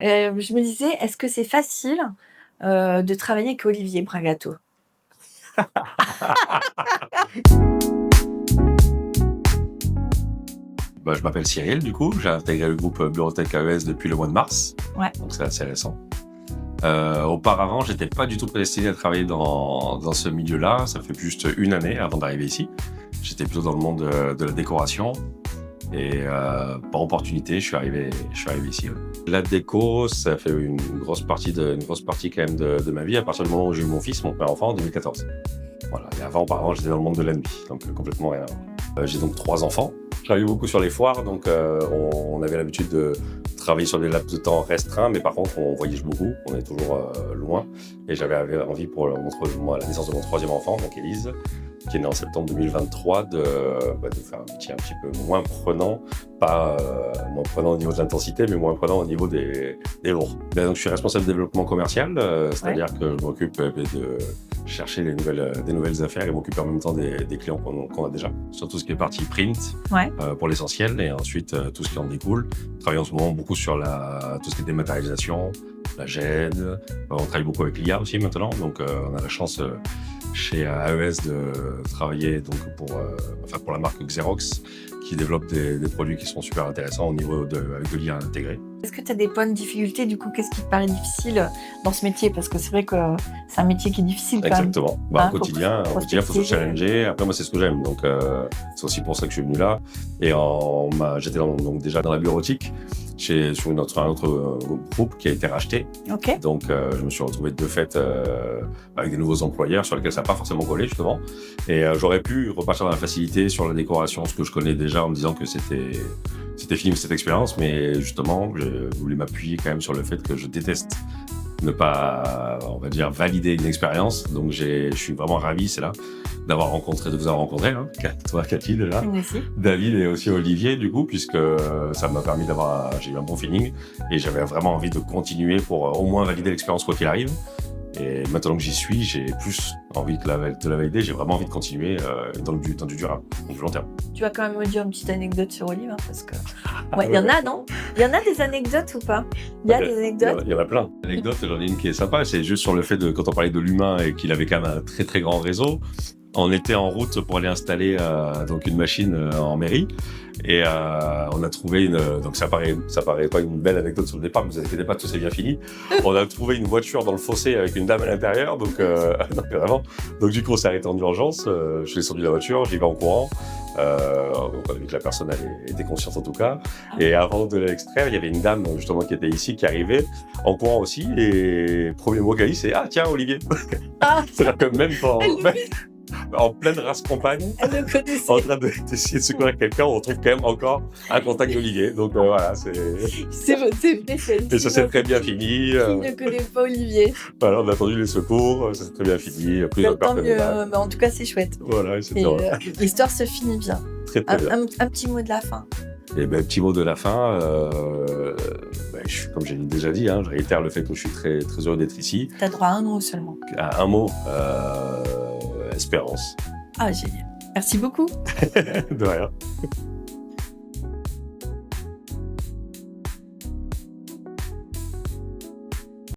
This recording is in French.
Je me disais, est-ce que c'est facile, de travailler avec Olivier Bragato? Bah, je m'appelle Cyril, du coup. J'ai intégré le groupe Bureautech AES depuis le mois de mars. Ouais. Donc c'est assez récent. Auparavant, j'étais pas du tout prédestiné à travailler dans ce milieu-là. Ça fait juste une année avant d'arriver ici. J'étais plutôt dans le monde de la décoration. Et par opportunité, je suis arrivé ici. Ouais. La déco, ça fait une grosse partie quand même de ma vie à partir du moment où j'ai eu mon fils, mon premier enfant, en 2014. Voilà. Et auparavant, j'étais dans le monde de la nuit, donc complètement rien. J'ai donc 3 enfants. Je travaillais beaucoup sur les foires, donc on avait l'habitude de travailler sur des laps de temps restreints, mais par contre, on voyage beaucoup, on est toujours loin. Et j'avais envie pour la naissance de mon 3e enfant, donc Élise, qui est née en septembre 2023, de faire un métier un petit peu moins prenant, pas moins prenant au niveau de l'intensité, mais moins prenant au niveau des lourds. Donc, je suis responsable de développement commercial, c'est-à-dire que je m'occupe de chercher des nouvelles affaires et m'occuper en même temps des clients qu'on a déjà. Sur tout ce qui est partie print, pour l'essentiel, et ensuite tout ce qui en découle. Je travaille en ce moment beaucoup sur tout ce qui est dématérialisation, la GED. On travaille beaucoup avec l'IA aussi maintenant, donc on a la chance chez AES de travailler donc pour la marque Xerox, qui développe des produits qui sont super intéressants avec de l'IA intégré. Est-ce que tu as des points de difficulté, du coup? Qu'est-ce qui te paraît difficile dans ce métier? Parce que c'est vrai que c'est un métier qui est difficile quand même. Exactement. Au quotidien, il faut se challenger. Après, moi, c'est ce que j'aime. Donc, c'est aussi pour ça que je suis venu là. Et j'étais déjà dans la bureautique sur un autre groupe qui a été racheté. Okay. Donc, je me suis retrouvé de fait avec des nouveaux employeurs sur lesquels ça n'a pas forcément collé, justement. Et j'aurais pu repartir dans la facilité sur la décoration, ce que je connais déjà, en me disant que c'était fini cette expérience, mais justement, je voulais m'appuyer quand même sur le fait que je déteste ne pas, on va dire, valider une expérience. Donc, je suis vraiment ravi, c'est là, de vous avoir rencontré, hein, toi, Cathy, déjà, David et aussi Olivier, du coup, puisque ça m'a permis j'ai eu un bon feeling et j'avais vraiment envie de continuer pour au moins valider l'expérience quoi qu'il arrive. Et maintenant que j'y suis, j'ai plus envie de la valider, j'ai vraiment envie de continuer dans du durable, du long terme. Tu vas quand même me dire une petite anecdote sur Olive, hein, parce que... il y en a, non? Il y en a des anecdotes ou pas? Il y a des anecdotes? Il y en a plein. L'anecdote, j'en ai une qui est sympa, c'est juste sur le fait quand on parlait de l'humain et qu'il avait quand même un très très grand réseau. On était en route pour aller installer donc une machine en mairie. Et on a trouvé donc ça paraît pas une belle anecdote sur le départ, mais vous inquiétez pas, tout s'est bien fini. On a trouvé une voiture dans le fossé avec une dame à l'intérieur, donc vraiment. Donc du coup, on s'est arrêté en urgence. Je suis descendu de la voiture, j'y vais en courant. On a vu que la personne était consciente en tout cas. Et avant de l'extraire, il y avait une dame justement qui était ici, qui arrivait en courant aussi. Et premier mot qu'elle a dit, c'est « Ah tiens, Olivier !» C'est-à-dire que même en pleine race campagne, en train d'essayer de secourir quelqu'un, on retrouve quand même encore un contact d'Olivier. Donc voilà, c'est vrai. Et ça s'est très bien fini. Qui ne connaît pas Olivier? Voilà, on a attendu les secours, ça s'est très bien fini. Tant mieux, en tout cas, c'est chouette. Voilà, l'histoire se finit bien. Très, très bien. Un petit mot de la fin. Et petit mot de la fin, comme j'ai déjà dit, je réitère le fait que je suis très, très heureux d'être ici. T'as droit à un mot seulement. Un mot, espérance. Ah, génial. Merci beaucoup. De rien.